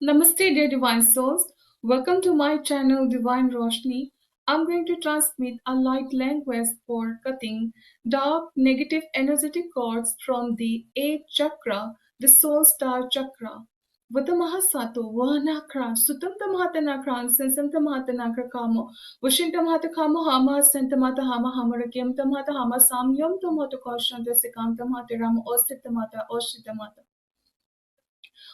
Namaste, dear divine souls. Welcome to my channel, Divine Roshni. I'm going to transmit a light language for cutting dark, negative energetic cords from the 8th chakra, the soul star chakra. Vata Vahanakra, Sutamta Mahatanakran, Sensamta Mahatanakra Kamo, Vashinta Mahatakamo Hama, Sentamata Hama Hamarakim Tamata Hama, Samyam Tomoto Koshan, Desikam Tamata Rama, Ositamata, Oshitamata.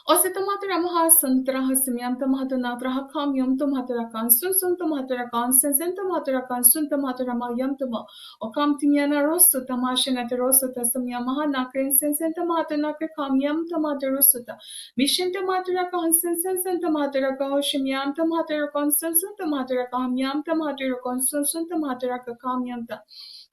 Ositamata Ramaha Santraha Simyam Tamahatanatraha Kam Yum Tomatarakan Sun Sun Tomatarakan Sensen Tomatarakan Sun Tomatarama Yam Toma Okam Timiana Rosu Tamashinata Rosuta Samyamaha Nakrin Sensen Tomatanakra Kam Yam Tomatarusuta Mishin Tomatarakan Sensen Tomataraka Shimyam Tomatarakan Sun Sun Tomatarakam Yam Tomatarakon Sun Sun Tomataraka Kam Yamta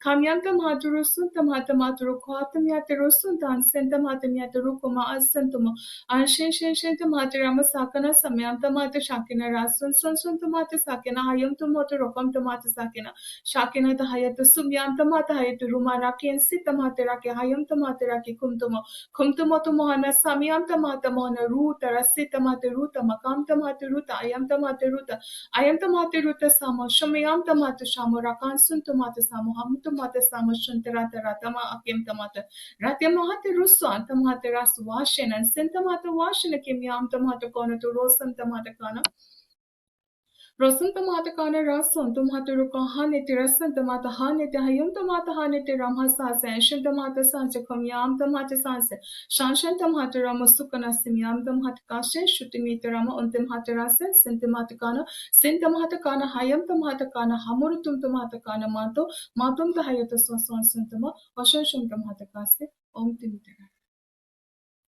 Kamyanta Maturu Sunta Mata Maturu Kwatam Yataru Suntan Senta Matam Yataru Kuma Asantuma Anshin Shin Tamatama Sakana Samyam Tamata Shakina Rasun Sun Sun Tamata Sakina Hayam Tomoto Rokam Tamata Sakina Shakina Tahayata Sumyam Tamata Hayatu Rumaraki and Sitamateraki Hayam Tamateraki Kumtumoto Mohana Samyam Tamata Mona Ruta Rasita Materuta Makam Tamateruta Ayam Tamateruta Ayam Tamateruta Samo Shamayam Tamata Shamurakan Sun Tamata Samo Ham Tamata Samo Shuntarata Ratama Akim Tamata Ratyamahati Rusan Tamata Ras Washin and Sentamata Washin Akimyam Tamata Kona to Rosan Tamata Kana Rosun Tamata Kana Rasun Tamata Rukahane Tirasan Tamata Hane Tahayum Tamata Hane Tiram Hasasa and Shintamata Sansa Kamyam Tamata Sansa Shanshan Tamata Ramasukana Simyam Tamata Kashin Shutimita Rama Untim Hatarasan Sentamata Kana Sentamata Kana Hayam Tamata Kana Hamurutum Tamata Kana Matum Tahayata Swasan Suntama Vashasham Tamata Kase Om Timitara.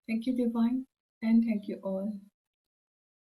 Thank you, Divine, and thank you all.